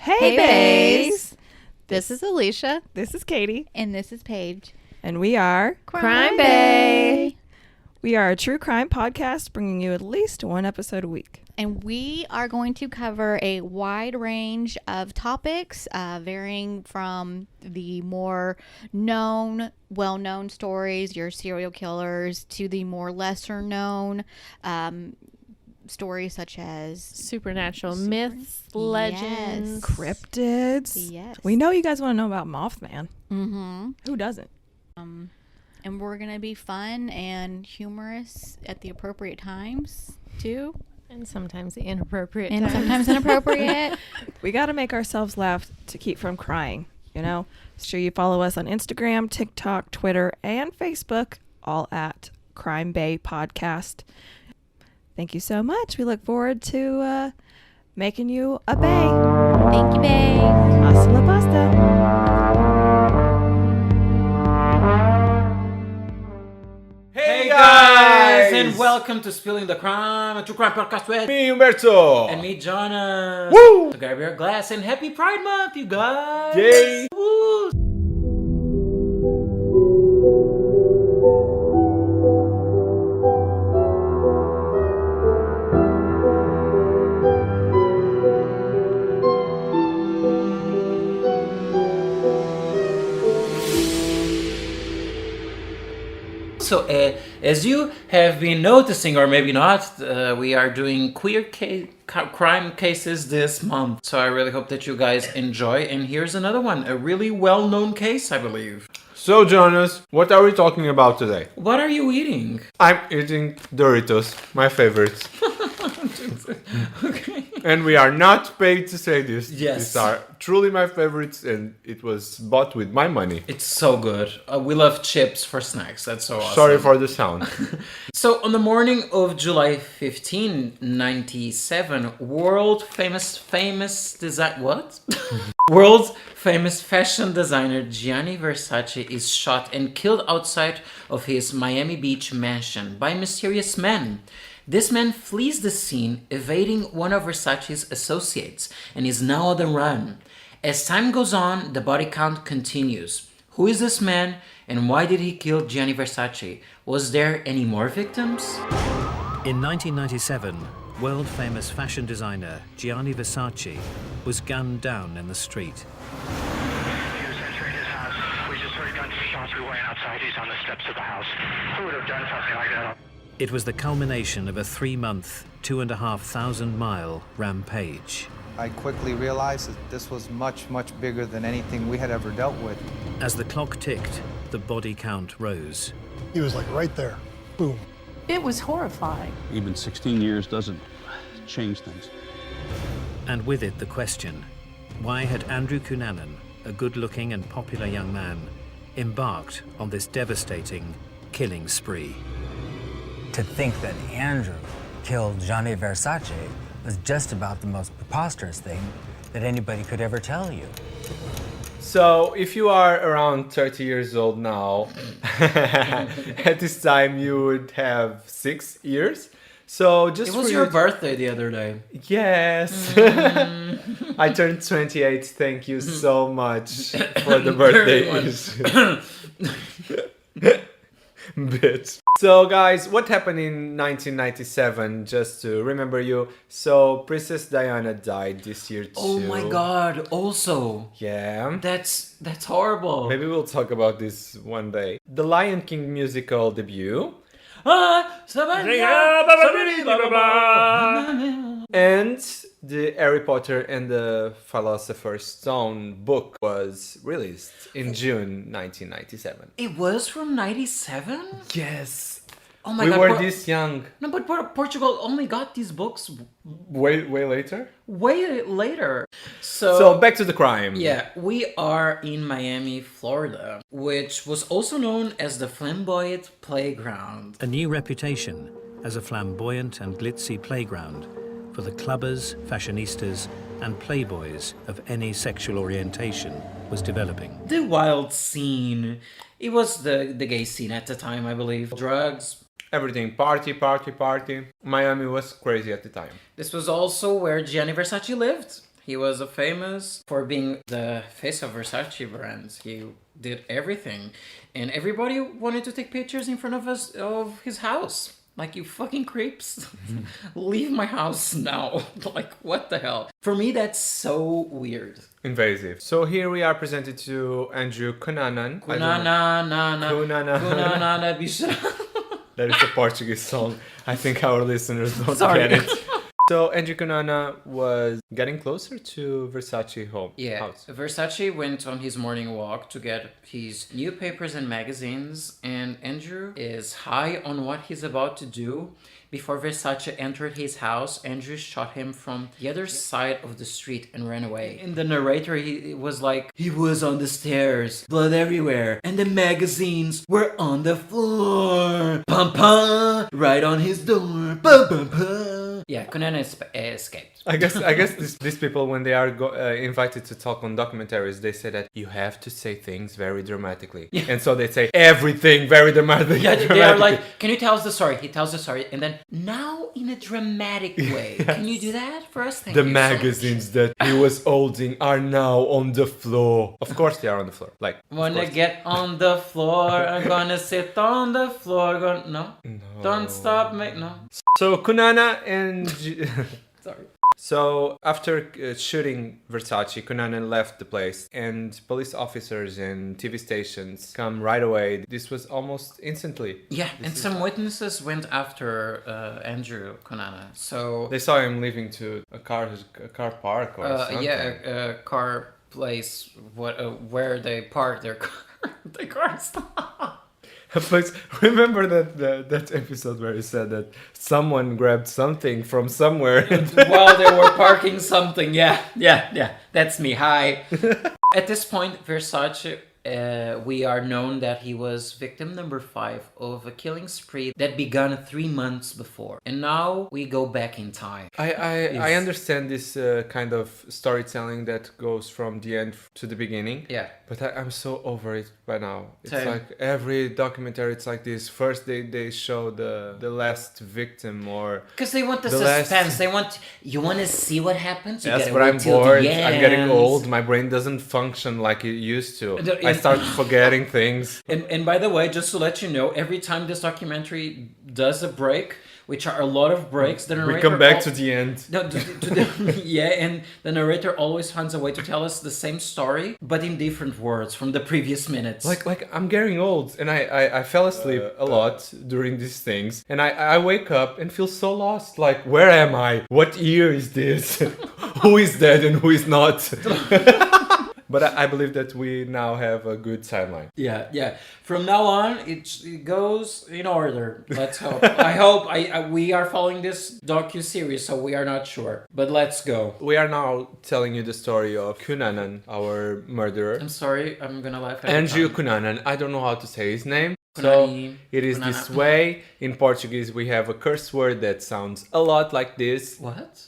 Hey, baes. This is Alicia. This is Katie. And this is Paige. And we are Crime Bae. We are a true crime podcast bringing you at least one episode a week. And we are going to cover a wide range of topics, varying from the more well-known stories, your serial killers, to the more lesser-known stories such as supernatural myths, legends, cryptids. Yes. We know you guys want to know about Mothman. Mm-hmm. Who doesn't? And we're going to be fun and humorous at the appropriate times, too. and sometimes the inappropriate And times. sometimes inappropriate. We got to make ourselves laugh to keep from crying, you know? Sure you follow us on Instagram, TikTok, Twitter, and Facebook, all at Crime Bae Podcast. Thank you so much. We look forward to making you a bae. Thank you, babe. Hasta la pasta. Hey guys! And welcome to Spilling the Crime, a true crime podcast with Me, Umberto. and me, Jonas. Woo! To grab your glass and happy Pride Month, you guys! Yay! Woo! So, as you have been noticing, or maybe not, we are doing queer crime cases this month. So I really hope that you guys enjoy. And here's another one, a really well-known case, I believe. So, Jonas, what are we talking about today? What are you eating? I'm eating Doritos, my favorites. Okay. And we are not paid to say this. Yes. These are truly my favorites, and it was bought with my money. It's so good. We love chips for snacks. That's so awesome. Sorry for the sound. So, on the morning of July 15, 1997, world famous design... What? World famous fashion designer Gianni Versace is shot and killed outside of his Miami Beach mansion by mysterious men. This man flees the scene, evading one of Versace's associates, and is now on the run. As time goes on, the body count continues. Who is this man, and why did he kill Gianni Versace? Was there any more victims? In 1997, world-famous fashion designer Gianni Versace was gunned down in the street. He was entering his house. We just heard gunshots. We went outside. He's on the steps of the house. Who would have done something like that? It was the culmination of a 3-month, 2,500-mile rampage. I quickly realized that this was much, much bigger than anything we had ever dealt with. As the clock ticked, the body count rose. He was like right there. Boom. It was horrifying. Even 16 years doesn't change things. And with it, the question, why had Andrew Cunanan, a good-looking and popular young man, embarked on this devastating killing spree? To think that Andrew killed Gianni Versace was just about the most preposterous thing that anybody could ever tell you. So, if you are around 30 years old now, at this time you would have 6 years. So just It was for your you birthday the other day. Yes. I turned 28. Thank you so much for the birthday wish. Bitch. So guys, what happened in 1997, just to remember you? So Princess Diana died this year too. Oh my god, also. Yeah. That's horrible. Maybe we'll talk about this one day. The Lion King musical debut. And the Harry Potter and the Philosopher's Stone book was released in June 1997. It was from 97? Yes. Oh my we god. were this young. No, but Portugal only got these books Way later? way later. So back to the crime. Yeah, we are in Miami, Florida, which was also known as the Flamboyant Playground. A new reputation as a flamboyant and glitzy playground for the clubbers, fashionistas, and playboys of any sexual orientation was developing. The wild scene. It was the gay scene at the time, I believe. Drugs. Everything. Party. Miami was crazy at the time. This was also where Gianni Versace lived. He was a famous for being the face of Versace brand. He did everything. And everybody wanted to take pictures in front of us, of his house. Like, you fucking creeps. Leave my house now. Like, what the hell? For me, that's so weird. Invasive. So here we are presented to Andrew Cunanan. That is a Portuguese song. I think our listeners don't get it. So Andrew Cunanan was getting closer to Versace house. Versace went on his morning walk to get his newspapers and magazines, and Andrew is high on what he's about to do. Before Versace entered his house, Andrew shot him from the other side of the street and ran away. In the narrator, he was like, he was on the stairs, blood everywhere, and the magazines were on the floor. Pum pum, right on his door. Pum pum pum. Yeah, Cunanan escaped. I guess these people, when they are invited to talk on documentaries, they say that you have to say things very dramatically. Yeah. And so they say everything very dramatically. Yeah, they are like, can you tell us the story? He tells the story, and then, now in a dramatic way. Yes. Can you do that for us? Thank you. The magazines that he was holding are now on the floor. Of course they are on the floor. Like, wanna get on the floor, I'm gonna sit on the floor. No. Don't stop me. No. So Cunanan and... Sorry. So after shooting Versace, Cunanan left the place, and police officers and TV stations come right away. This was almost instantly. Yeah, and some witnesses went after Andrew Cunanan. So they saw him leaving to a car park or something. Yeah, a car place where they park their cars. But remember that episode where you said that someone grabbed something from somewhere while they were parking something. Yeah. That's me. Hi. At this point, Versace, we are known that he was victim number 5 of a killing spree that began 3 months before. And now we go back in time. I understand this kind of storytelling that goes from the end to the beginning. Yeah. But I'm so over it by now. It's Same. like every documentary, it's like this. First they show the last victim, or... Because they want the suspense. You want to see what happens? Yes, but I'm bored. I'm getting old. My brain doesn't function like it used to. I start forgetting things. And by the way, just to let you know, every time this documentary does a break, which are a lot of breaks, the narrator... We come back to the end. No, and the narrator always finds a way to tell us the same story, but in different words from the previous minutes. Like I'm getting old, and I fell asleep a lot during these things, and I wake up and feel so lost. Like, where am I? What year is this? Who is dead and who is not? But I believe that we now have a good timeline. Yeah. From now on, it goes in order. Let's hope. We are following this docu-series, so we are not sure. But let's go. We are now telling you the story of Cunanan, our murderer. I'm sorry, I'm gonna laugh at Andrew Cunanan. I don't know how to say his name. So it is this way. In Portuguese, we have a curse word that sounds a lot like this. What?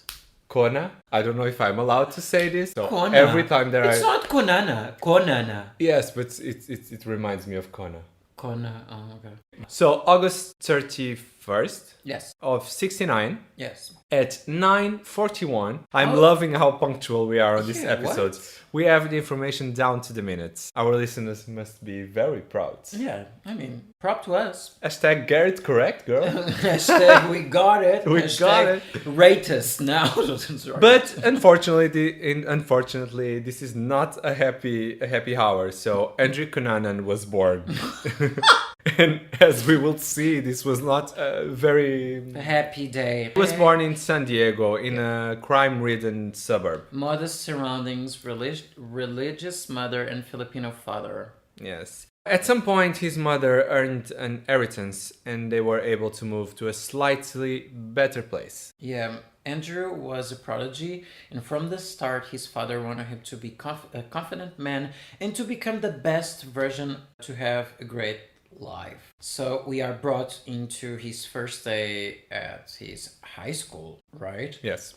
Kona. I don't know if I'm allowed to say this. So Kona. Every time it's not Konana. Konana. Yes, but it reminds me of Kona. Kona. Oh, okay. So August 31st. Yes. Of 69. Yes. At 9:41. I'm loving how punctual we are on this episode. What? We have the information down to the minutes. Our listeners must be very proud. Yeah, I mean, prop to us. Hashtag Garrett correct, girl. Hashtag we got it. We got it. Rate us now. But unfortunately, this is not a happy hour. So Andrew Cunanan was born. And as we will see, this was not a very happy day. He was born in San Diego, in a crime-ridden suburb. Modest surroundings, religious mother and Filipino father. Yes. At some point, his mother earned an inheritance, and they were able to move to a slightly better place. Yeah, Andrew was a prodigy, and from the start, his father wanted him to be a confident man and to become the best version, to have a great life. So we are brought into his first day at his high school, right? Yes.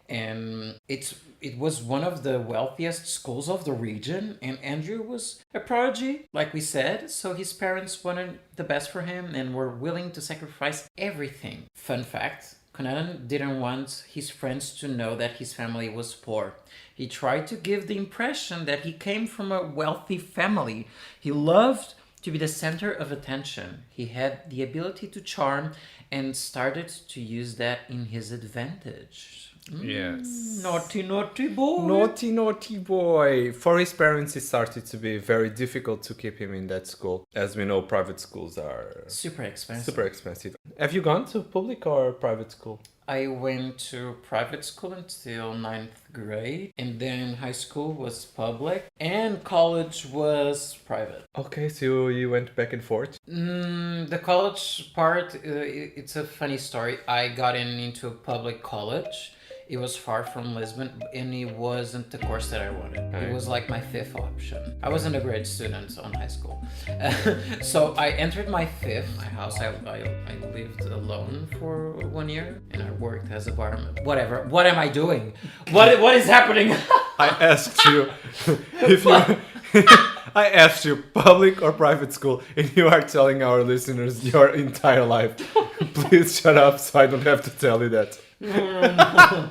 And it was one of the wealthiest schools of the region, and Andrew was a prodigy, like we said, so his parents wanted the best for him and were willing to sacrifice everything. Fun fact, Cunanan didn't want his friends to know that his family was poor. He tried to give the impression that he came from a wealthy family. He loved to be the center of attention. He had the ability to charm and started to use that in his advantage. Yes. Naughty, naughty boy. Naughty, naughty boy. For his parents, it started to be very difficult to keep him in that school. As we know, private schools are super expensive. Super expensive. Have you gone to public or private school? I went to private school until 9th grade, and then high school was public, and college was private. Okay, so you went back and forth? The college part, it's a funny story. I got into a public college. It was far from Lisbon, and it wasn't the course that I wanted. It was like my fifth option. I wasn't a great student on high school. So I entered my house. I lived alone for 1 year, and I worked as a barman. Whatever. What am I doing? What is happening? I asked you if you... I asked you public or private school, and you are telling our listeners your entire life. Please shut up so I don't have to tell you that.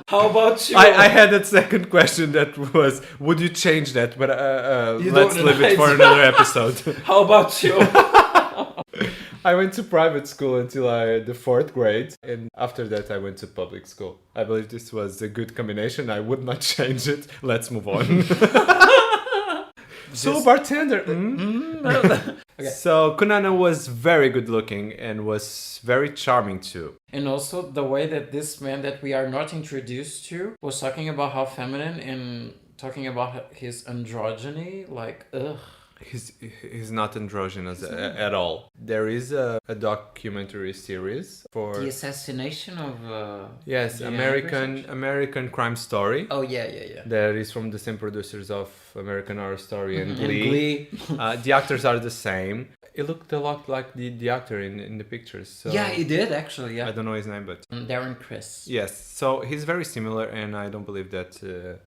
How about you? I had that second question that was, would you change that? But let's leave it for another episode. How about you? I went to private school until the 4th grade, and after that I went to public school. I believe this was a good combination. I would not change it. Let's move on. So bartender. Okay. So Cunanan was very good looking and was very charming too. And also the way that this man that we are not introduced to was talking about how feminine and talking about his androgyny, like ugh. He's not androgynous at all. There is a documentary series for the assassination of yes, American Crime Story. Oh yeah. That is from the same producers of American Horror Story and Glee. The actors are the same. It looked a lot like the actor in the pictures. So yeah, he did actually. Yeah, I don't know his name, but Darren Criss. Yes, so he's very similar, and I don't believe that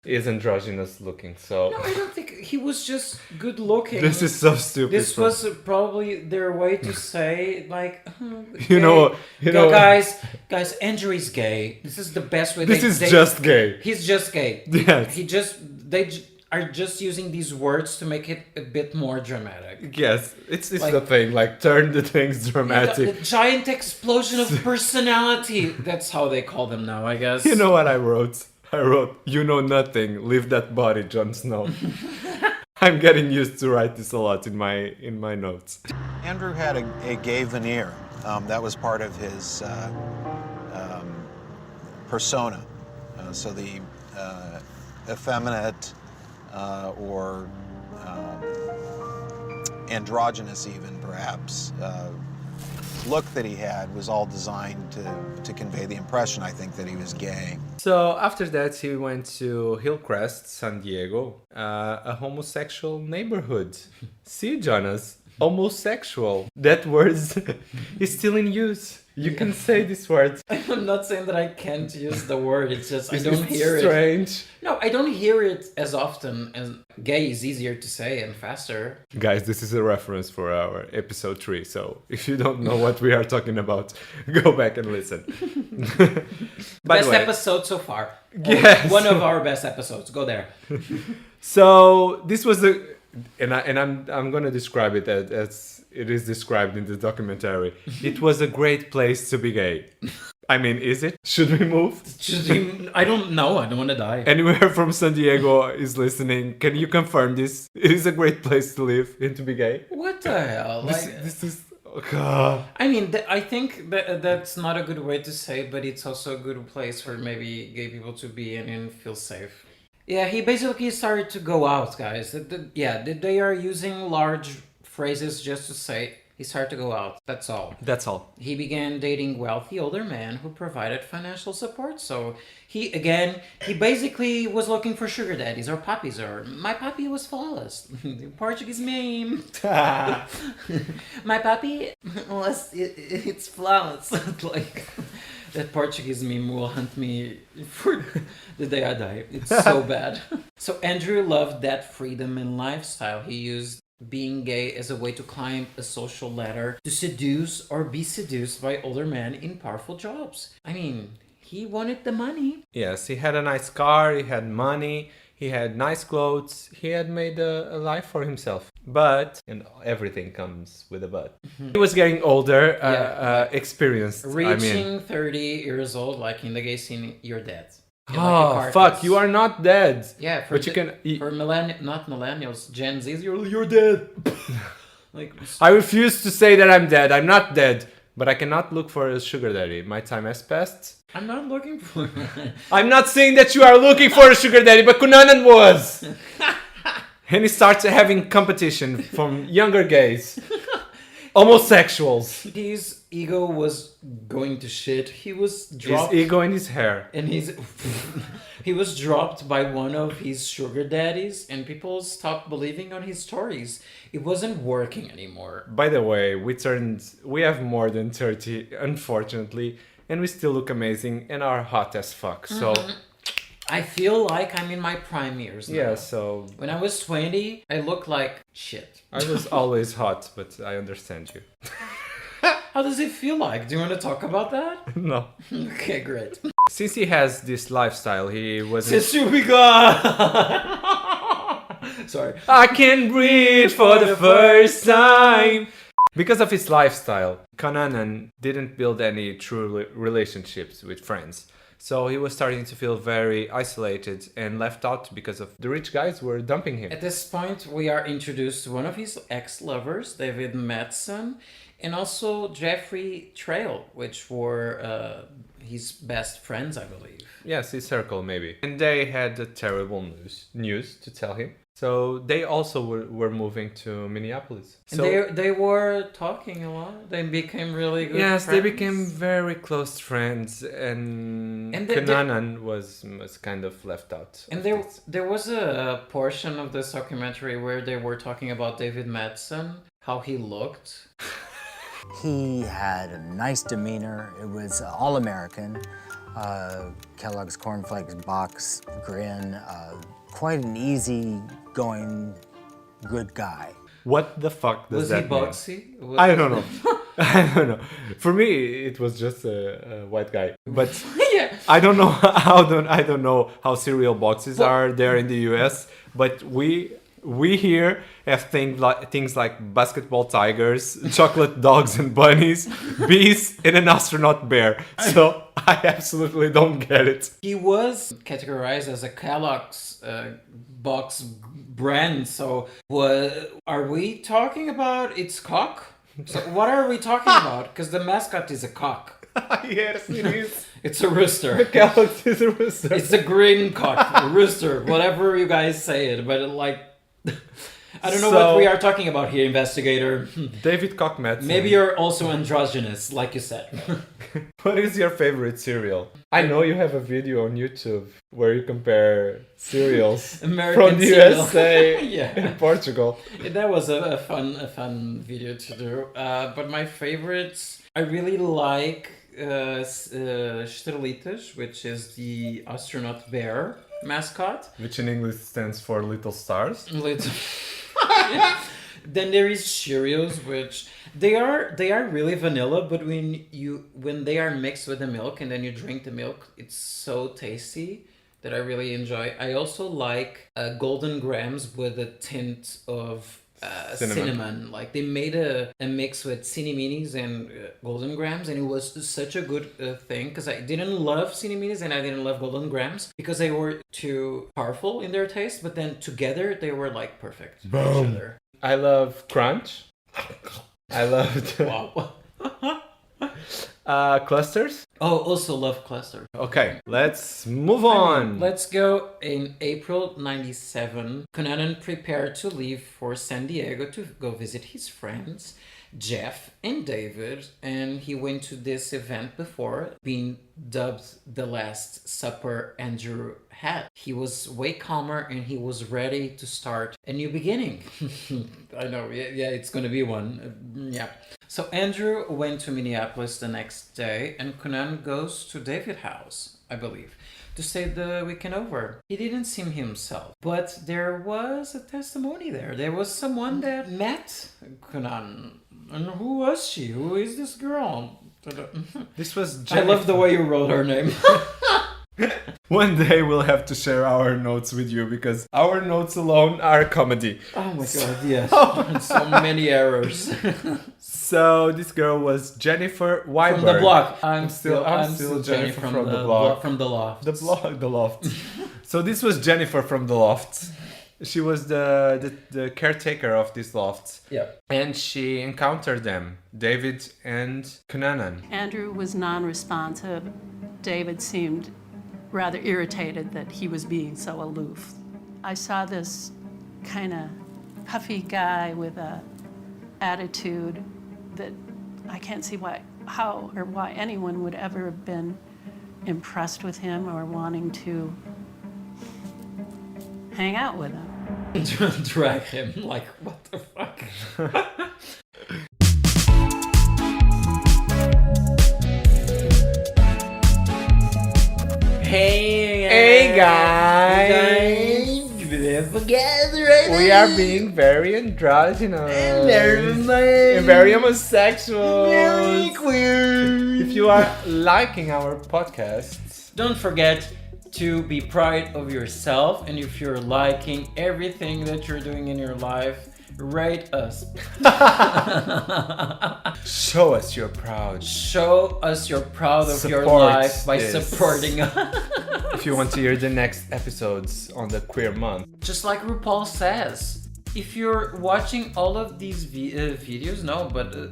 is androgynous looking. So no, I don't think he was just good looking. This is so stupid. This was probably their way to say like, you know, guys, Andrew is gay. This is the best way. This is just gay. He's just gay. Yes. They are just using these words to make it a bit more dramatic. Yes, it's like, the thing, like turn the things dramatic. The giant explosion of personality. That's how they call them now, I guess. You know what I wrote? I wrote, you know nothing, leave that body, Jon Snow. I'm getting used to write this a lot in my notes. Andrew had a gay veneer. That was part of his persona. So the effeminate or androgynous even perhaps look that he had was all designed to convey the impression, I think, that he was gay. So after that he went to Hillcrest, San Diego, a homosexual neighborhood. See, Jonas, homosexual. That word is still in use. You can say this word. I'm not saying that I can't use the word. It's just I don't hear strange. It. No, I don't hear it as often. As gay is easier to say and faster. Guys, this is a reference for our episode 3. So if you don't know what we are talking about, go back and listen. Best episode so far. Yes. One of our best episodes. Go there. So this was I'm gonna describe it as it is described in the documentary. It was a great place to be gay. I mean, is it? Should we move? I don't know. I don't want to die. Anywhere from San Diego is listening. Can you confirm this? It is a great place to live and to be gay. What the hell? This is... Oh, I mean, I think that's not a good way to say, but it's also a good place for maybe gay people to be in and feel safe. Yeah, he basically started to go out, guys. They are using large phrases just to say he started to go out. That's all. That's all. He began dating wealthy older men who provided financial support. So he basically was looking for sugar daddies or puppies, or my puppy was flawless. Portuguese meme. My puppy it's flawless. Like that Portuguese meme will haunt me for the day I die. It's so bad. So Andrew loved that freedom and lifestyle. He used being gay as a way to climb a social ladder, to seduce or be seduced by older men in powerful jobs. I mean, He wanted the money. Yes, he had a nice car, he had money, he had nice clothes, he had made a life for himself. But, and everything comes with a but. He was getting older, experienced. Reaching 30 years old, like in the gay scene, you're dead. You're Oh, like a fuck, carcass. you are not dead. Yeah, but you can... For not millennials, Gen Zs, you're dead. Like, I refuse to say that I'm dead. I'm not dead. But I cannot look for a sugar daddy. My time has passed. I'm not looking for... I'm not saying that you are looking for a sugar daddy, but Cunanan was. And he starts having competition from younger gays. Homosexuals. His ego was going to shit. He was dropped... His ego in his hair. And he was dropped by one of his sugar daddies, and people stopped believing on his stories. It wasn't working anymore. By the way, we have more than 30, unfortunately, and we still look amazing and are hot as fuck. So I feel like I'm in my prime years now. yeah, so When I was 20, I looked like shit. I was always hot, but I understand you. How does it feel like? Do you want to talk about that? No. Okay, great. Since he has this lifestyle, he wasn't... Since you began. Sorry. I can breathe for the first time. Because of his lifestyle, Cunanan didn't build any true relationships with friends. So he was starting to feel very isolated and left out because of the rich guys were dumping him. At this point, we are introduced to one of his ex-lovers, David Madsen, and also Jeffrey Trail, which were his best friends, I believe. Yes, his circle maybe. And they had a terrible news to tell him. So they also were moving to Minneapolis. And So they were talking a lot. They became really good yes, friends. they became very close friends, and Cunanan was kind of left out. And there was a portion of this documentary where they were talking about David Madsen, how he looked. He had a nice demeanor. It was all American. Kellogg's cornflakes box, grin. Quite an easy-going, good guy. What the fuck does that mean? Was he boxy? I don't know. I don't know. For me, it was just a white guy. But Yeah. I don't know I don't know how cereal boxes are there in the US. But we here have things like basketball tigers, chocolate dogs and bunnies, bees, and an astronaut bear. So I absolutely don't get it. He was categorized as a Kellogg's box brand. So are we talking about its cock? So what are we talking about? Because the mascot is a cock. Yes, it is. It's a rooster. The Kellogg's is a rooster. It's a green cock, a rooster, whatever you guys say it. But I don't know what we are talking about here, investigator. David Cockmatson. Maybe you're also androgynous, like you said. What is your favorite cereal? I know you have a video on YouTube where you compare cereals American from the cereal. USA Yeah. and Portugal. That was a fun video to do. But my favorites, I really like Estrelitas, which is the astronaut bear mascot. Which in English stands for Little Stars. Then there is Cheerios, which they are really vanilla, but when they are mixed with the milk and then you drink the milk, it's so tasty that I really enjoy. I also like Golden Grams with a tint of cinnamon. Like they made a mix with Cineminis and Golden Grams, and it was such a good thing because I didn't love Cineminis and I didn't love Golden Grams because they were too powerful in their taste, but then together they were like perfect for each other. I love Crunch. I loved Clusters. Oh, also love Cluster. Okay, let's move on. Let's go. In April 97, Cunanan prepared to leave for San Diego to go visit his friends, Jeff and David, and he went to this event before, being dubbed the Last Supper Andrew had. He was way calmer and he was ready to start a new beginning. I know, yeah, it's gonna be one. Yeah. So Andrew went to Minneapolis the next day, and Cunanan goes to David's house, I believe, to stay the weekend over. He didn't seem himself, but there was a testimony there. There was someone that met Cunanan. And who was she? Who is this girl? This was I Jennifer. love the way you wrote her name. One day we'll have to share our notes with you because our notes alone are comedy. Oh my god, yes. So many errors. So this girl was Jennifer Weiberg. From the block. I'm still Jennifer from the block. From the loft. The loft. So this was Jennifer from the loft. She was the caretaker of this loft. Yeah. And she encountered them, David and Cunanan. Andrew was non-responsive. David seemed rather irritated that he was being so aloof. I saw this kind of puffy guy with a attitude that I can't see why anyone would ever have been impressed with him or wanting to hang out with him. Drag him, like, what the fuck? Hey guys! We are being very androgynous and very homosexual, very queer. If you are liking our podcasts, don't forget to be proud of yourself, and if you're liking everything that you're doing in your life, rate us. Show us you're proud. Show us you're proud of your Support life by this. supporting us. If you want to hear the next episodes on the queer month. Just like RuPaul says, if you're watching all of these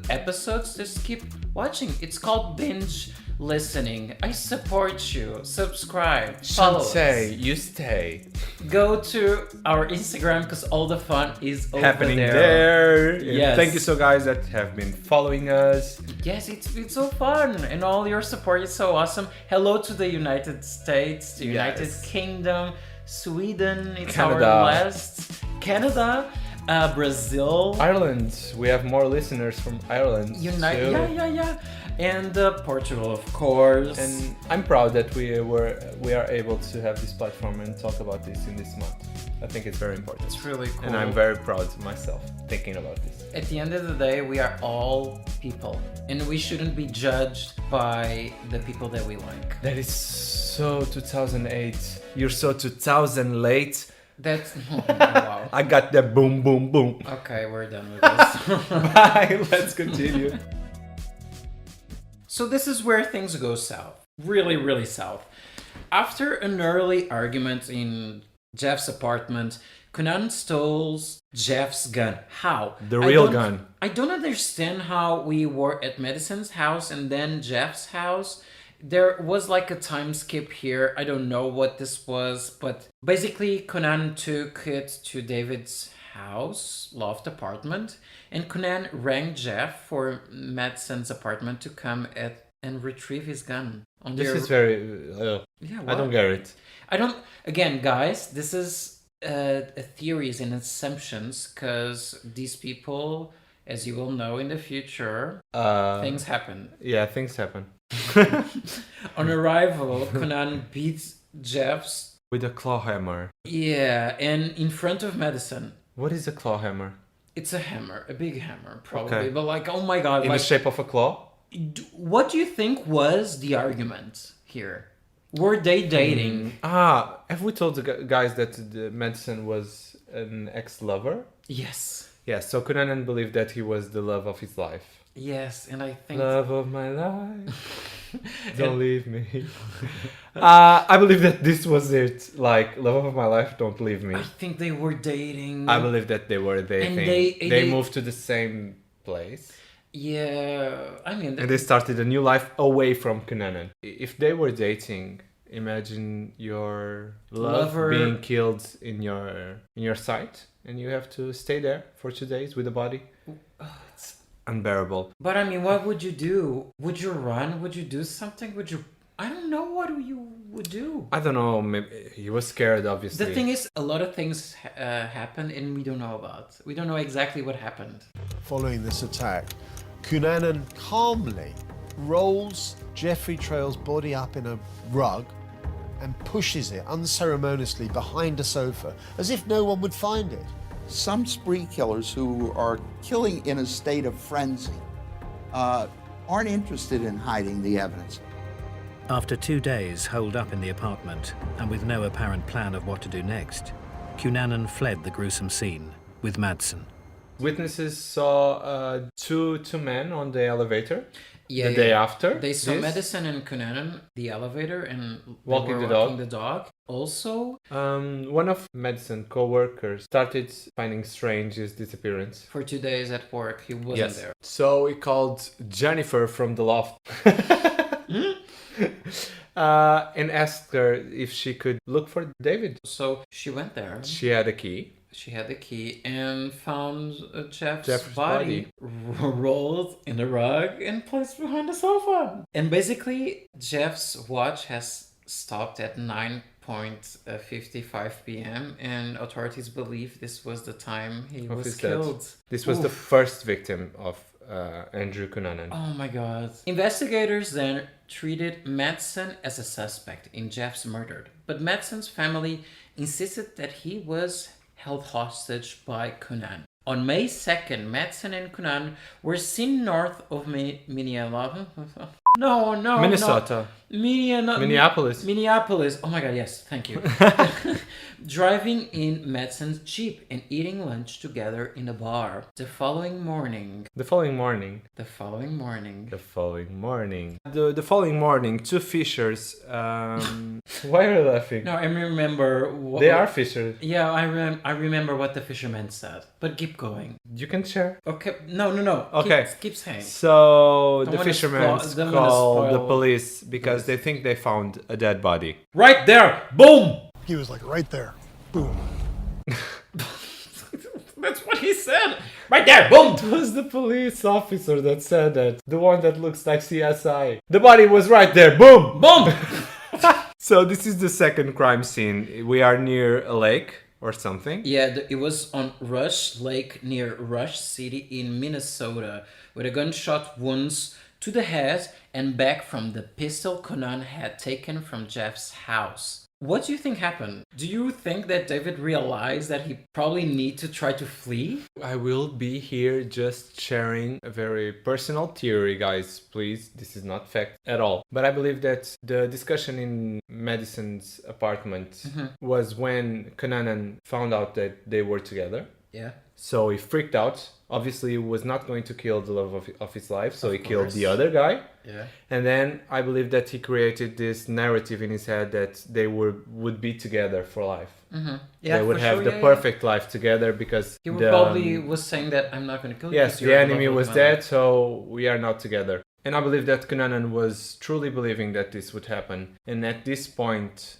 episodes, just keep watching. It's called binge listening. I support you. Subscribe. Follow us. You stay. Go to our Instagram because all the fun is over happening there. Yes. Thank you so guys that have been following us. Yes, it's so fun and all your support is so awesome. Hello to the United States, the United Kingdom, Sweden. It's Canada. our last. Canada. Brazil, Ireland. We have more listeners from Ireland. Yeah. And Portugal, of course. And I'm proud that we are able to have this platform and talk about this in this month. I think it's very important. It's really cool. And I'm very proud of myself thinking about this. At the end of the day, we are all people, and we shouldn't be judged by the people that we like. That is so 2008. You're so 2000 late. That's wow. I got that boom, boom, boom. Okay, we're done with this. Bye. Let's continue. So this is where things go south. Really, really south. After an early argument in Jeff's apartment, Cunanan stole Jeff's gun. How? The real gun. I don't understand how we were at Madison's house and then Jeff's house. There was like a time skip here. I don't know what this was, but basically Cunanan took it to David's house, loft apartment, and Cunanan rang Jeff for Madison's apartment to come and retrieve his gun. This is very... I don't get it. Again, guys, this is theories and assumptions because these people, as you will know in the future, things happen. Yeah, things happen. On arrival, Cunanan beats Jeff's with a claw hammer. Yeah, and in front of Madison. What is a claw hammer? It's a hammer, a big hammer, probably. Okay. But like, oh my god! In the shape of a claw? What do you think was the argument here? Were they dating? Have we told the guys that Madison was an ex-lover? Yes. Yeah, so Cunanan believed that he was the love of his life. Yes, and I think... Love of my life, don't leave me. I believe that this was it. Like, love of my life, don't leave me. I think they were dating. I believe that they were dating. And they moved to the same place. Yeah, I mean... And they started a new life away from Cunanan. If they were dating, imagine your lover being killed in your sight. And you have to stay there for 2 days with the body. It's unbearable. But I mean, what would you do? Would you run? Would you do something? Would you... I don't know what you would do. I don't know. Maybe he was scared, obviously. The thing is, a lot of things happened and we don't know about. We don't know exactly what happened. Following this attack, Cunanan calmly rolls Jeffrey Trail's body up in a rug and pushes it unceremoniously behind a sofa, as if no one would find it. Some spree killers who are killing in a state of frenzy aren't interested in hiding the evidence. After 2 days holed up in the apartment and with no apparent plan of what to do next, Cunanan fled the gruesome scene with Madsen. Witnesses saw two men on the elevator Yeah, the day after. They saw this. Madison and Cunanan, the elevator, and Walking they were the walking dog. the dog. Also, one of Madison's co-workers started finding strange his disappearance. for 2 days at work, he wasn't there. So he called Jennifer from the loft and asked her if she could look for David. So she went there. She had a key. She had the key and found Jeff's body rolled in a rug and placed behind the sofa. And basically, Jeff's watch has stopped at 9:55 p.m. and authorities believe this was the time he Of was his killed. death. This was the first victim of Andrew Cunanan. Oh my god. Investigators then treated Madsen as a suspect in Jeff's murder, but Madsen's family insisted that he was held hostage by Cunanan. On May 2nd, Madsen and Cunanan were seen north of Minneapolis. Minnesota. Minneapolis. Minneapolis. Oh my god, yes, thank you. Driving in Madsen's Jeep and eating lunch together in a bar. The following morning, The following morning, two fishers. Why are you laughing? No, I remember. They are fishers. Yeah, I remember what the fisherman said. But keep going. You can share. Okay. No. Okay. Keep saying. So Don't the wanna fishermen don't wanna called the spoil police because they think they found a dead body. Right there. Boom. He was like right there. Boom. That's what he said. Right there. Boom. It was the police officer that said that. The one that looks like CSI. The body was right there. Boom. Boom. So this is the second crime scene. We are near a lake or something. Yeah, it was on Rush Lake near Rush City in Minnesota, with a gunshot wounds to the head and back from the pistol Cunanan had taken from Jeff's house. What do you think happened? Do you think that David realized that he probably need to try to flee? I will be here just sharing a very personal theory, guys. Please, this is not fact at all. But I believe that the discussion in Madison's apartment was when Cunanan found out that they were together. Yeah. So he freaked out. Obviously, he was not going to kill the love of his life, so he killed course. the other guy. Yeah. And then I believe that he created this narrative in his head that they would be together for life. Mm-hmm. Yeah, they would for have sure, the yeah, perfect life together because He probably was saying that I'm not going to kill you. yes, because the you're in enemy love with was my life." dead, so we are not together. And I believe that Cunanan was truly believing that this would happen. And at this point,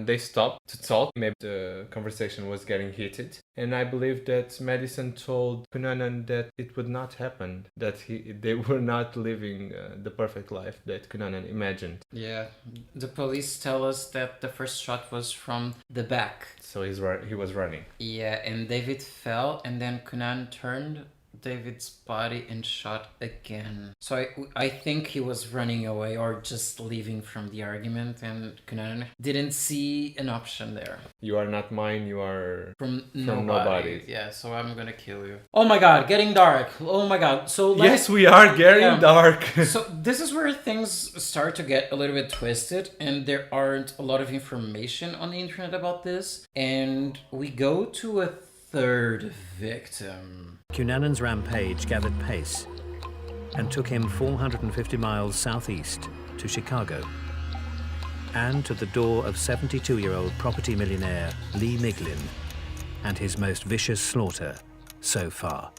they stopped to talk. Maybe the conversation was getting heated. And I believe that Madison told Cunanan that it would not happen, that they were not living the perfect life that Cunanan imagined. Yeah, the police tell us that the first shot was from the back. So he was running. Yeah, and David fell, and then Cunanan turned David's body and shot again. So I think he was running away or just leaving from the argument, and Cunanan didn't see an option there. You are not mine, you are From nobody. nobody. Yeah, so I'm gonna kill you. Oh my god, getting dark. Oh my god. So Yes, we are getting dark. So this is where things start to get a little bit twisted, and there aren't a lot of information on the internet about this. And we go to a third victim. Cunanan's rampage gathered pace and took him 450 miles southeast to Chicago and to the door of 72-year-old property millionaire Lee Miglin and his most vicious slaughter so far.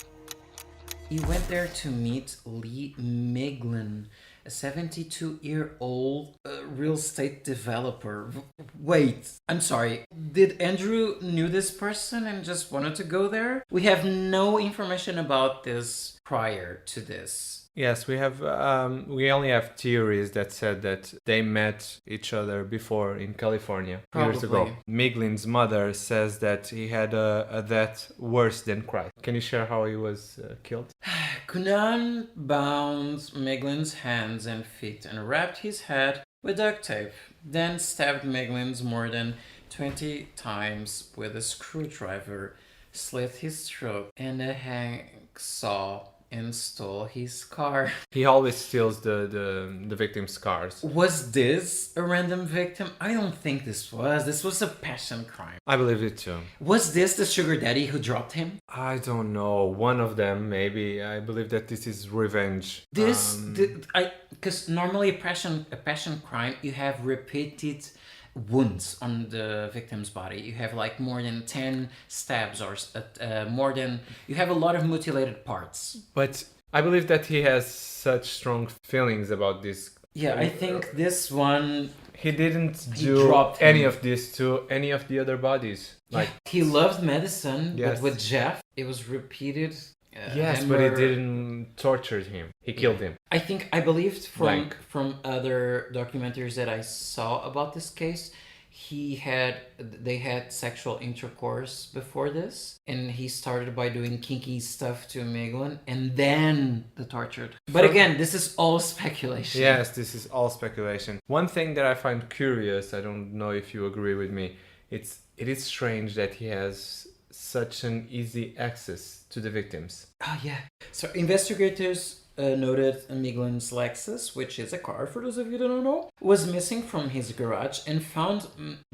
He went there to meet Lee Miglin, a 72-year-old real estate developer. Wait, I'm sorry. Did Andrew knew this person and just wanted to go there? We have no information about this prior to this. Yes, we have. We only have theories that said that they met each other before in California years ago. Probably. Miglin's mother says that he had a death worse than Christ. Can you share how he was killed? Cunanan bound Miglin's hands and feet and wrapped his head with duct tape, then stabbed Miglin's more than 20 times with a screwdriver, slit his throat, and a hacksaw and stole his car. He always steals the victim's cars. Was this a random victim? I don't think this was. This was a passion crime. I believe it too. Was this the sugar daddy who dropped him? I don't know. One of them, maybe. I believe that this is revenge. Because normally a passion crime, you have repeated wounds on the victim's body. You have like more than 10 stabs or you have a lot of mutilated parts. But I believe that he has such strong feelings about this. Yeah, I think this one... He didn't do any of this to any of the other bodies. Like he loved medicine, yes. but with Jeff, it was repeated. Yes, but it didn't torture him. He killed him. I believed from other documentaries that I saw about this case, they had sexual intercourse before this, and he started by doing kinky stuff to Meglin, and then the tortured. But again, this is all speculation. Yes, this is all speculation. One thing that I find curious, I don't know if you agree with me, it is strange that he has such an easy access to the victims. Oh yeah. So investigators noted Miglin's Lexus, which is a car for those of you that don't know, was missing from his garage and found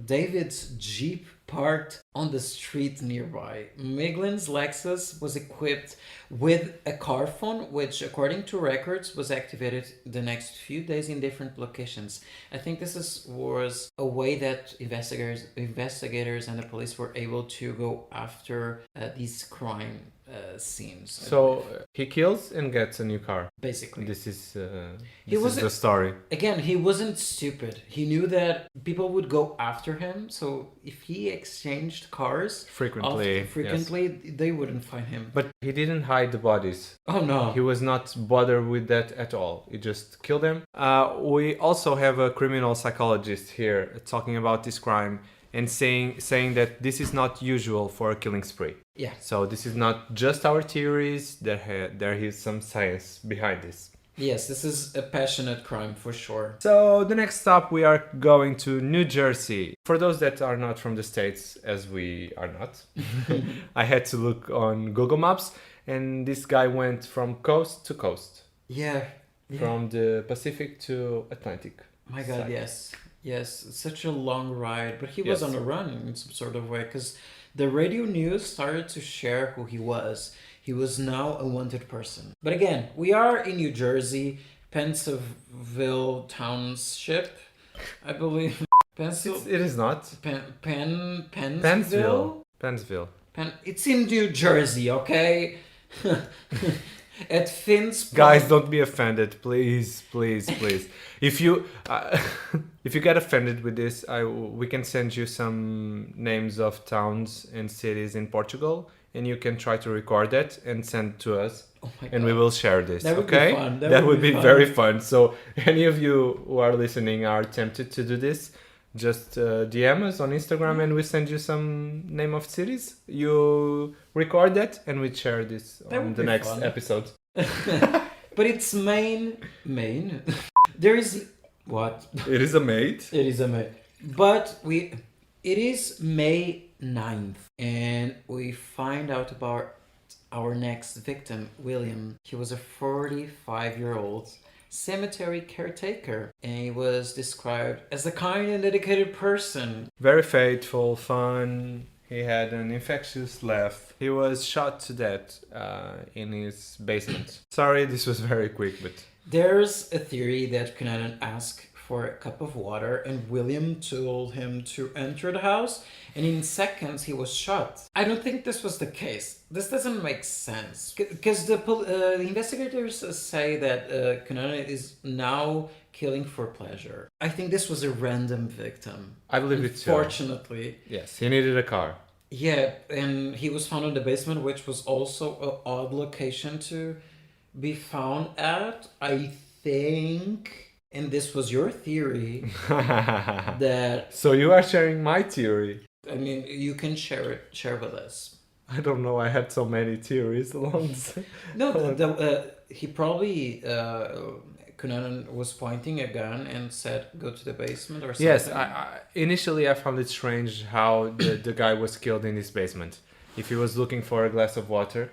David's Jeep parked on the street nearby. Miglin's Lexus was equipped with a car phone, which according to records was activated the next few days in different locations. I think this was a way that investigators and the police were able to go after these crime scenes. So he kills and gets a new car. Basically. This is the story. Again, he wasn't stupid. He knew that people would go after him. So if he exchanged cars frequently, yes, they wouldn't find him. But he didn't hide the bodies. Oh no. He was not bothered with that at all. He just killed them. We also have a criminal psychologist here talking about this crime and saying that this is not usual for a killing spree. Yeah. So this is not just our theories. There is some science behind this. Yes, this is a passionate crime for sure. So the next stop, we are going to New Jersey. For those that are not from the States, as we are not, I had to look on Google Maps, and this guy went from coast to coast. Yeah. From the Pacific to Atlantic. My God, side. Yes, it's such a long ride, but he was on a run in some sort of way, because the radio news started to share who he was. He was now a wanted person. But again, we are in New Jersey, Pennsylvania Township, I believe. It is not. Pennsville? Pennsville. It's in New Jersey, okay? At Finn's... Guys, don't be offended, please. If you get offended with this, we can send you some names of towns and cities in Portugal, and you can try to record that and send to us, and we will share this. That would okay? Be fun. That would be very fun. So any of you who are listening are tempted to do this, just DM us on Instagram and we send you some name of cities. You record that and we share this on the next episode. But it's Maine. There is what? It is a mate. It is a mate. But it is May 9th, and we find out about our next victim, William. He was a 45-year-old cemetery caretaker, and he was described as a kind and dedicated person. Very faithful, fun. He had an infectious laugh. He was shot to death in his basement. Sorry, this was very quick, but... There's a theory that Cunanan asked for a cup of water, and William told him to enter the house, and in seconds he was shot. I don't think this was the case. This doesn't make sense. Because the investigators say that Cunanan is now killing for pleasure. I think this was a random victim. I believe it too. Fortunately. Yes, he needed a car. Yeah, and he was found in the basement, which was also an odd location to be found at, I think. And this was your theory that... So you are sharing my theory. I mean, you can share with us. I don't know, I had so many theories along the... No, he probably... Cunanan was pointing a gun and said, go to the basement or something. Yes, initially I found it strange how the guy was killed in his basement. If he was looking for a glass of water,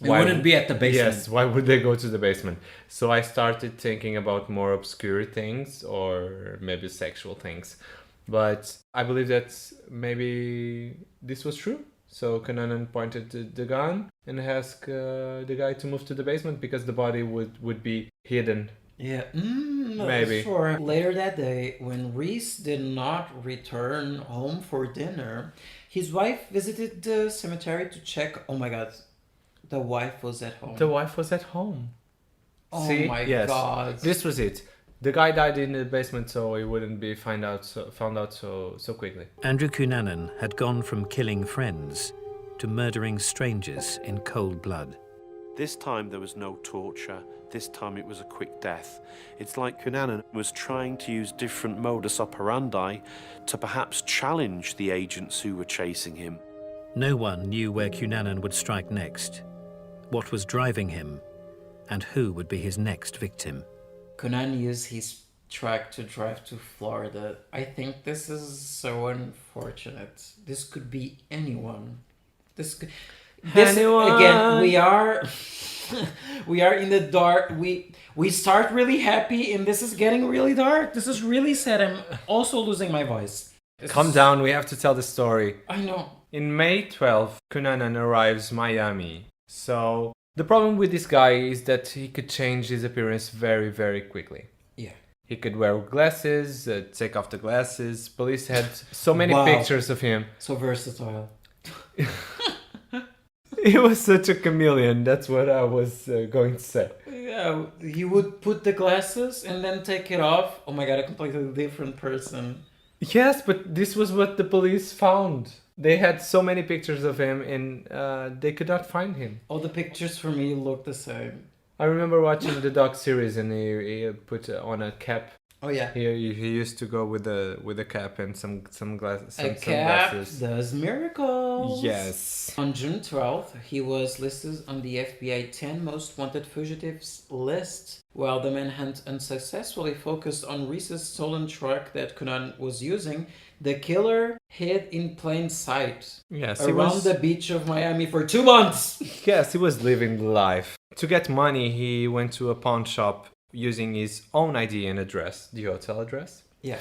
It wouldn't be at the basement. Yes, why would they go to the basement? So I started thinking about more obscure things or maybe sexual things. But I believe that maybe this was true. So Cunanan pointed the gun and asked the guy to move to the basement because the body would be hidden. Yeah, maybe. Sure. Later that day, when Reese did not return home for dinner, his wife visited the cemetery to check. Oh my God, the wife was at home. The wife was at home. Oh See? my Yes. God. This was it. The guy died in the basement, so he wouldn't be found out so quickly. Andrew Cunanan had gone from killing friends to murdering strangers in cold blood. This time there was no torture. This time it was a quick death. It's like Cunanan was trying to use different modus operandi to perhaps challenge the agents who were chasing him. No one knew where Cunanan would strike next, what was driving him, and who would be his next victim. Cunanan used his truck to drive to Florida. I think this is so unfortunate. This could be anyone. This Anyone. Again, we are in the dark. We start really happy and this is getting really dark. This is really sad. I'm also losing my voice. Calm down, we have to tell the story. I know. In May 12th, Cunanan arrives Miami. So the problem with this guy is that he could change his appearance very, very quickly. Yeah. He could wear glasses, take off the glasses. Police had so many pictures of him. So versatile. He was such a chameleon, that's what I was going to say. Yeah, he would put the glasses and then take it off. Oh my God, a completely different person. Yes, but this was what the police found. They had so many pictures of him and they could not find him. All the pictures for me look the same. I remember watching the doc series and he put on a cap. Oh yeah. He used to go with a cap and some glasses. A cap does miracles. Yes. On June 12th, he was listed on the FBI 10 most wanted fugitives list. While the manhunt unsuccessfully focused on Reese's stolen truck that Cunanan was using, the killer hid in plain sight. Yes, around the beach of Miami for 2 months. Yes, he was living the life. To get money, he went to a pawn shop using his own ID and address, the hotel address. Yeah.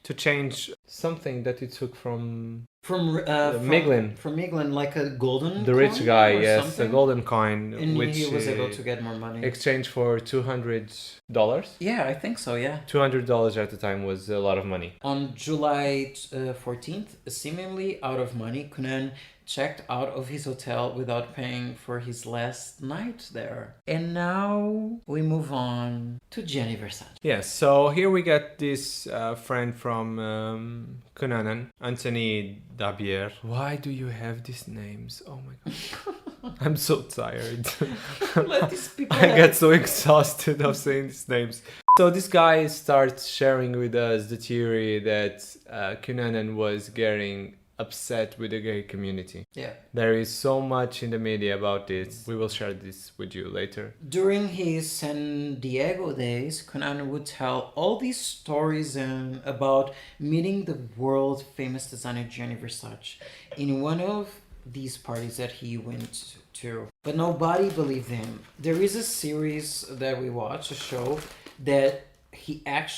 To change something that he took from Miglin. From Miglin, like a golden the rich guy, yes, something? a golden coin, And which he was able to get more money. Exchange for $200. Yeah, I think so, yeah. $200 at the time was a lot of money. On July 14th, seemingly out of money, Cunanan checked out of his hotel without paying for his last night there. And now we move on to Gianni Versace. Yes, so here we get this friend from Cunanan, Anthony Dabier. Why do you have these names? Oh my God. I'm so tired. Let these people I get so exhausted of saying these names. So this guy starts sharing with us the theory that Cunanan was getting upset with the gay community. Yeah. There is so much in the media about this. We will share this with you later. During his San Diego days, Cunanan would tell all these stories about meeting the world famous designer Gianni Versace in one of these parties that he went to. But nobody believed him. There is a series that we watch, a show, that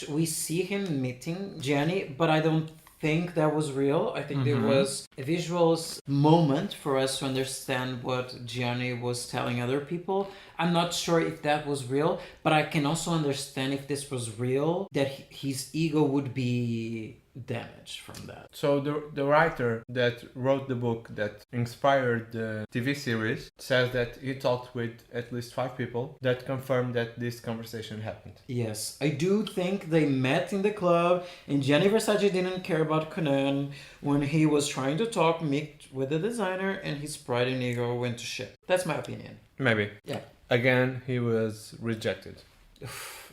we see him meeting Gianni, but I don't think that was real. I think there was a visuals moment for us to understand what Gianni was telling other people. I'm not sure if that was real, but I can also understand if this was real, that his ego would be damaged from that. So the writer that wrote the book that inspired the TV series says that he talked with at least 5 people that confirmed that this conversation happened. Yes, I do think they met in the club and Gianni Versace didn't care about Cunanan when he was trying to talk with the designer and his pride and ego went to shit. That's my opinion. Maybe. Yeah. Again, he was rejected.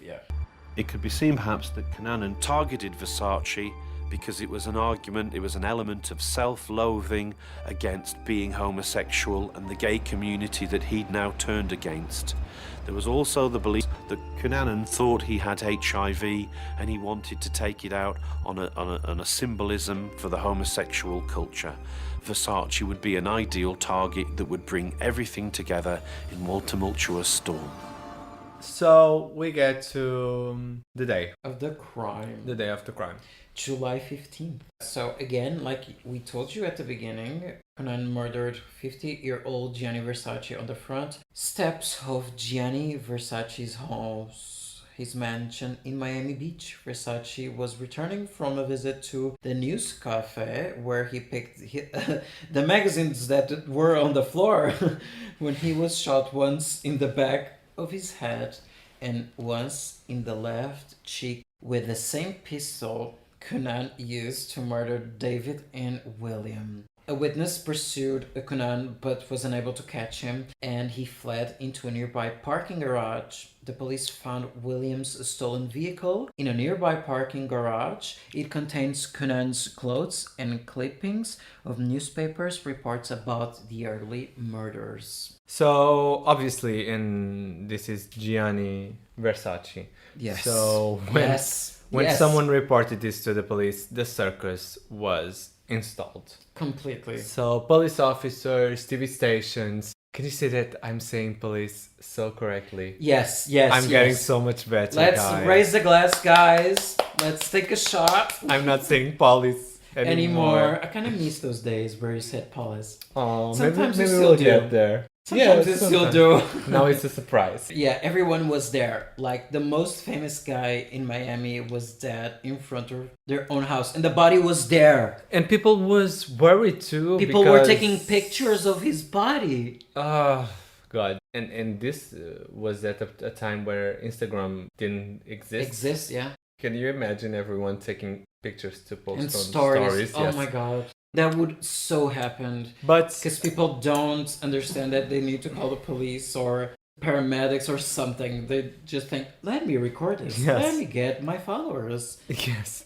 Yeah. It could be seen perhaps that Cunanan targeted Versace because it was an argument, it was an element of self-loathing against being homosexual and the gay community that he'd now turned against. There was also the belief that Cunanan thought he had HIV and he wanted to take it out on a symbolism for the homosexual culture. Versace would be an ideal target that would bring everything together in one tumultuous storm. So we get to the day of the crime. The day of the crime. July 15th. So again, like we told you at the beginning, Cunanan murdered 50-year-old Gianni Versace on the front steps of Gianni Versace's house, his mansion in Miami Beach. Versace was returning from a visit to the news café where he picked the magazines that were on the floor when he was shot once in the back of his head and once in the left cheek with the same pistol Cunanan used to murder David and William. A witness pursued Cunanan but was unable to catch him, and he fled into a nearby parking garage. The police found William's stolen vehicle in a nearby parking garage. It contains Cunanan's clothes and clippings of newspapers reports about the early murders. So obviously, this is Gianni Versace. Yes. So when someone reported this to the police, the circus was installed. Completely. So police officers, TV stations. Can you say that I'm saying police so correctly? Yes. I'm getting so much better, Let's raise the glass, guys. Let's take a shot. I'm not saying police anymore. I kind of miss those days where you said police. Oh, sometimes maybe you still we'll do. get there. Sometimes you still do. Now it's a surprise. Yeah, everyone was there. Like the most famous guy in Miami was dead in front of their own house, and the body was there. And people was worried too. People were taking pictures of his body. Oh God! And this was at a time where Instagram didn't exist. Yeah. Can you imagine everyone taking pictures to post And on stories. Oh Yes. my God. That would so happen. But because people don't understand that they need to call the police or paramedics or something. They just think, let me record this. Yes. Let me get my followers. Yes.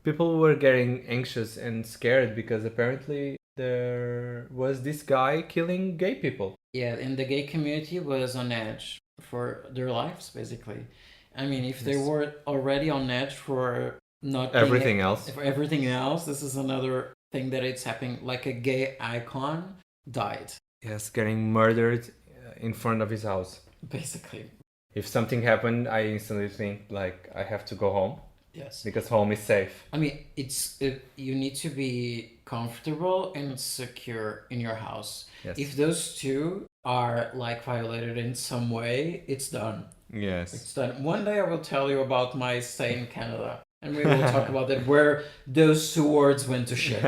People were getting anxious and scared because apparently there was this guy killing gay people. Yeah, and the gay community was on edge for their lives, basically. I mean, if they were already on edge for not everything else. For everything else, this is another thing that it's happening. Like a gay icon died. Yes, getting murdered in front of his house. Basically. If something happened, I instantly think like I have to go home. Yes. Because home is safe. I mean, you need to be comfortable and secure in your house. Yes. If those two are like violated in some way, it's done. Yes. It's done. One day I will tell you about my stay in Canada. And we will talk about that, where those two words went to shit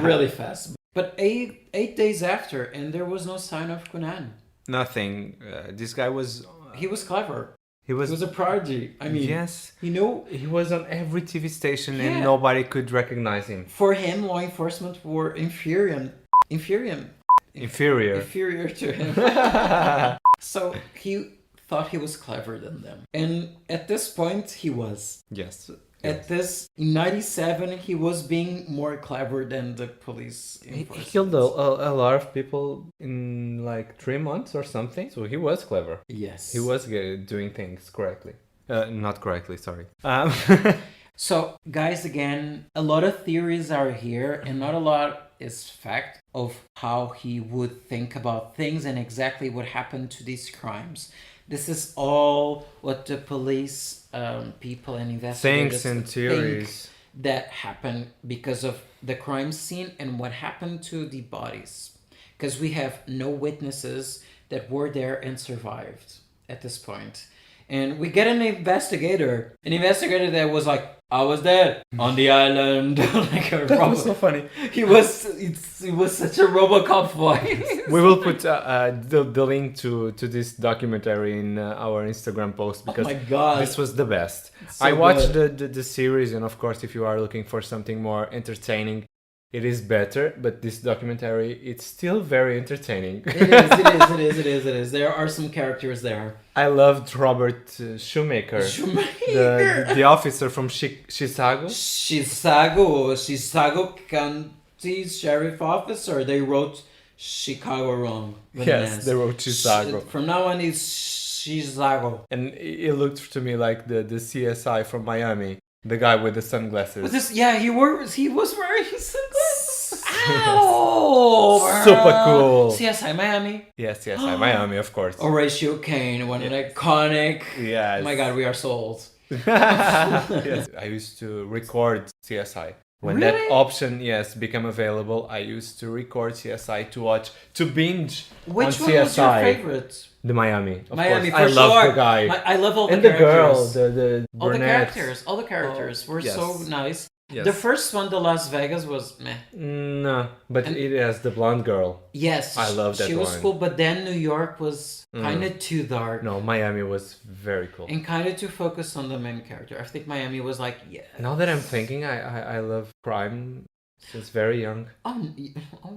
really fast. But eight days after, and there was no sign of Cunanan. Nothing. This guy was... He was clever. He was a prodigy. I mean, yes. You know, he was on every TV station and nobody could recognize him. For him, law enforcement were inferior to him. So he thought he was cleverer than them. And at this point, he was. Yes. In 97, he was being more clever than the police. He killed a lot of people in like 3 months or something. So he was clever. Yes. He was doing things correctly. Not correctly, sorry. So, guys, again, a lot of theories are here and not a lot is fact of how he would think about things and exactly what happened to these crimes. This is all what the police people and investigators Thanks and theories think that happened because of the crime scene and what happened to the bodies. Because we have no witnesses that were there and survived at this point. And we get an investigator that was like, I was there on the island. Like a that was so funny. It was such a RoboCop voice. We will put the link to this documentary in our Instagram post because oh my God. This was the best. So I watched the series, and of course, if you are looking for something more entertaining, It is better, but this documentary, it's still very entertaining. It is. There are some characters there. I loved Robert Shoemaker. The officer from Chicago. Chicago County Sheriff Officer. They wrote Chicago wrong. Yes, they wrote Chicago. From now on, it's Chicago. And it looked to me like the CSI from Miami. The guy with the sunglasses. He was wearing sunglasses. Ow! Super cool. CSI Miami. Yes, CSI Miami, of course. Horatio Kane, an iconic. Yes. Oh my God, we are so old. Yes. I used to record CSI. When that option, became available, I used to record CSI to binge on CSI. Which one was your favorite? The Miami. Miami, course. for sure. I love the guy. I love all the and characters. And the girl, the brunette. All the characters were so nice. Yes. The first one, the Las Vegas, was meh. No, but it has the blonde girl. Yes. I love that one. She was cool, but then New York was kind of too dark. No, Miami was very cool. And kind of too focused on the main character. I think Miami was like, yeah. Now that I'm thinking, I love crime since very young. Oh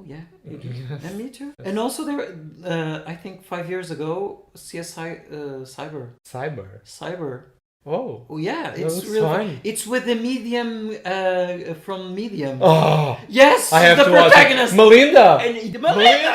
yeah. And me too. And also there, I think 5 years ago, CSI Cyber. Oh. Oh yeah, it's really fun. It's with the medium from Medium. Oh yes, I have the to protagonist. Watch it. Melinda. Melinda.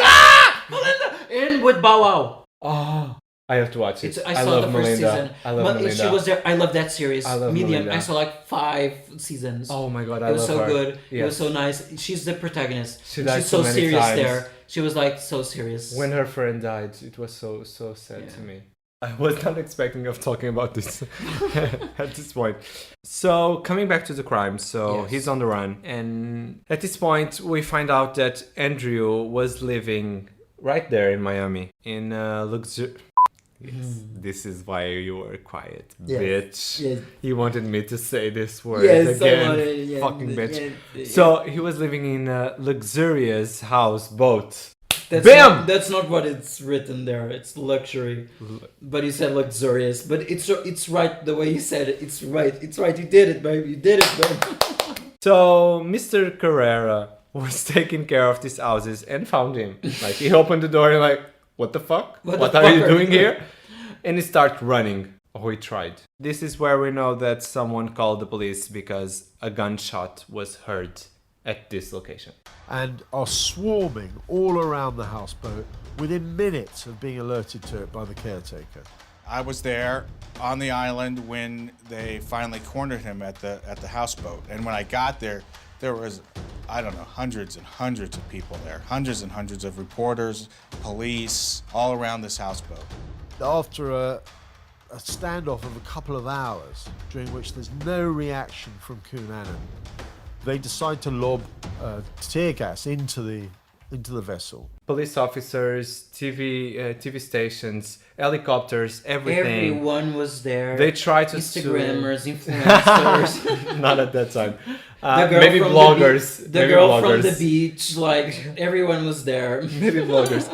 And with Bow Wow. Oh, I have to watch it. I saw the first season. I love Melinda. She was there. I love that series. I love Medium. Melinda. I saw like 5 seasons. Oh my God, it was so her. good. Yes. It was so nice. She's the protagonist. She's so many serious times. there. She was like so serious. When her friend died, it was so sad to me. I was not expecting of talking about this at this point. So coming back to the crime, he's on the run, and at this point we find out that Andrew was living right there in Miami in Yes, this is why you were quiet, bitch. Yes. He wanted me to say this word again. Fucking bitch. So he was living in a luxurious houseboat. That's not what it's written there. It's luxury, but he said luxurious. But it's right the way you said it. It's right. You did it, babe. You did it, babe. So Mr. Carrera was taking care of these houses and found him. Like he opened the door and like, what the fuck? What are you doing here? And he started running. Oh, he tried. This is where we know that someone called the police because a gunshot was heard at this location. And are swarming all around the houseboat within minutes of being alerted to it by the caretaker. I was there on the island when they finally cornered him at the houseboat. And when I got there, there was, I don't know, hundreds and hundreds of people there. Hundreds and hundreds of reporters, police, all around this houseboat. After a standoff of a couple of hours, during which there's no reaction from Cunanan, they decide to lob tear gas into the vessel. Police officers, TV stations, helicopters, everything. Everyone was there. They tried to Instagrammers, influencers. Not at that time. Maybe bloggers. The girl from the bloggers. beach, like everyone was there. Maybe bloggers.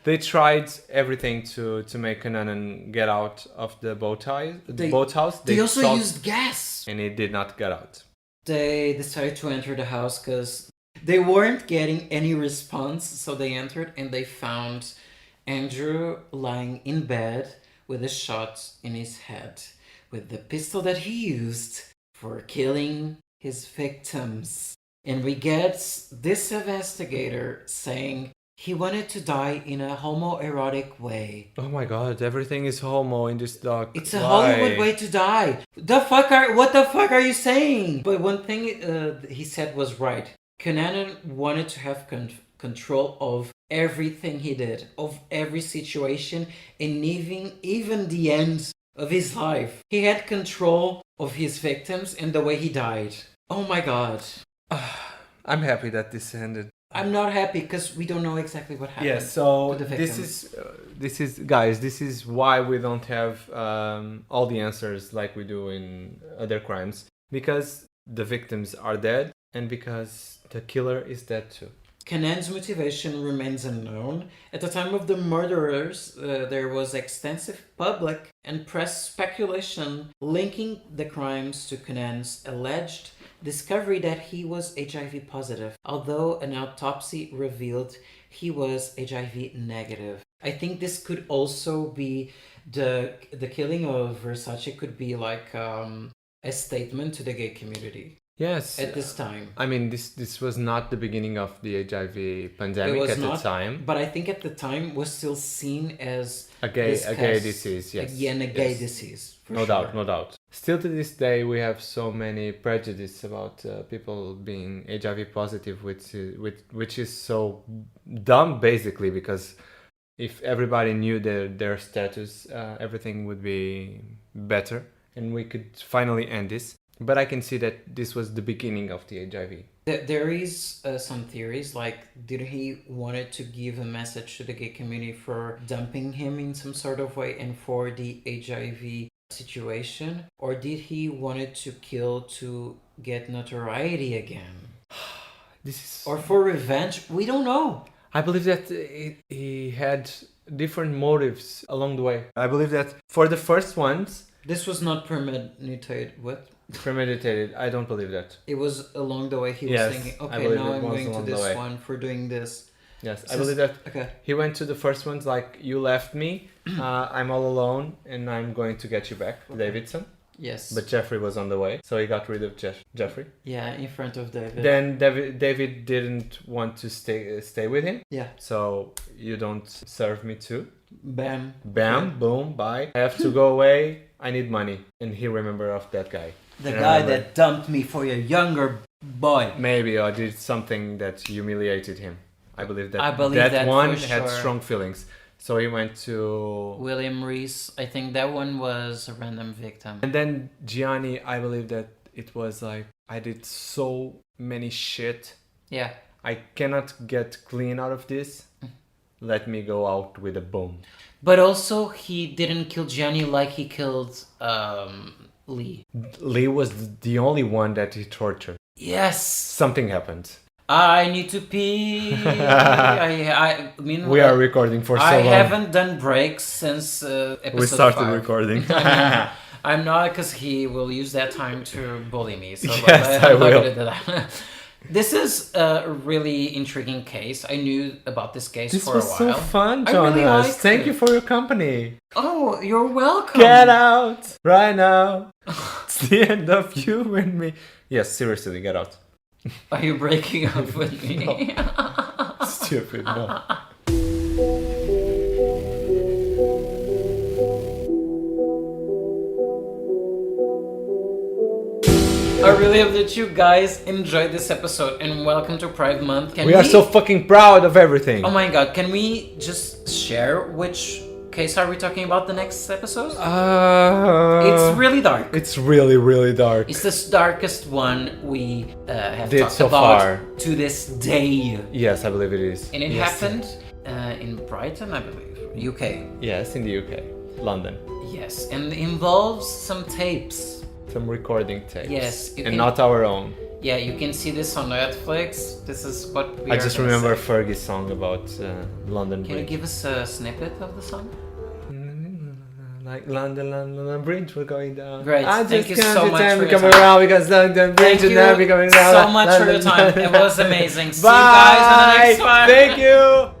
They tried everything to make Cunanan get out of the boathouse. They also used gas. And he did not get out. They decided to enter the house because they weren't getting any response. So they entered and they found Andrew lying in bed with a shot in his head with the pistol that he used for killing his victims. And we get this investigator saying he wanted to die in a homoerotic way. Oh my God, everything is homo in this doc. It's a Hollywood way to die. What the fuck are you saying? But one thing he said was right. Cunanan wanted to have control of everything he did, of every situation, and even the end of his life. He had control of his victims and the way he died. Oh my God. I'm happy that this ended. I'm not happy because we don't know exactly what happened. Yeah, so to the victims. this is why we don't have all the answers like we do in other crimes, because the victims are dead and because the killer is dead too. Cunanan's motivation remains unknown. At the time of the murderers, there was extensive public and press speculation linking the crimes to Cunanan's alleged discovery that he was HIV positive, although an autopsy revealed he was HIV negative. I think this could also be the killing of Versace could be like a statement to the gay community. Yes. At this time. I mean, this was not the beginning of the HIV pandemic at the time. But I think at the time was still seen as a gay disease, yes. Again, a gay disease. No doubt. Still to this day, we have so many prejudice about people being HIV positive, which is so dumb, basically, because if everybody knew their status, everything would be better, and we could finally end this. But I can see that this was the beginning of the HIV. There is some theories, like, did he wanted to give a message to the gay community for dumping him in some sort of way and for the HIV situation? Or did he wanted to kill to get notoriety again? Or for revenge? We don't know. I believe that he had different motives along the way. I believe that for the first ones... This was not premeditated. What? Premeditated. I don't believe that. It was along the way he was thinking, okay, now I'm going to this one for doing this. Yes, I believe that. Okay. He went to the first ones like, you left me, I'm all alone, and I'm going to get you back, Davidson. Yes. But Jeffrey was on the way, so he got rid of Jeffrey. Yeah, in front of David. Then David didn't want to stay with him. Yeah. So you don't serve me too. Bam. Boom, bye. I have to go away. I need money. And he remembered of that guy. The guy that dumped me for your younger boy. Maybe I did something that humiliated him. I believe that that one for had sure. strong feelings. So he went to... William Reese. I think that one was a random victim. And then Gianni, I believe that it was like, I did so many shit. Yeah. I cannot get clean out of this. Let me go out with a boom. But also, he didn't kill Gianni like he killed Lee. Lee was the only one that he tortured. Yes. Something happened. I need to pee. I mean, we are recording for so long. I haven't done breaks since episode 5. We started recording. I'm not, because he will use that time to bully me. So yes, I will. This is a really intriguing case. I knew about this case for a while. This was so fun, Jonas. Really Thank you for your company. Oh, you're welcome. Get out right now. It's the end of you and me. Yes, seriously, get out. Are you breaking up with me? No. Stupid, no. I really hope that you guys enjoyed this episode, and welcome to Pride Month. We are so fucking proud of everything. Oh my god, can we just share which case are we talking about the next episode? It's really dark. It's really, really dark. It's the darkest one we have did talked so about far to this day. Yes, I believe it is. And it yes. happened in Brighton, I believe. UK. Yes, in the UK. London. Yes, and involves some tapes. Some recording tapes. Yes. And not our own. Yeah, you can see this on Netflix. This is what we I just remember Fergie's song about London Bridge. Can you give us a snippet of the song? Like London Bridge, we're going down. Great. Thank you so much for your coming time. around because London Bridge is never coming down. So much for your time. It was amazing. Bye. See you guys on the next one. Thank you.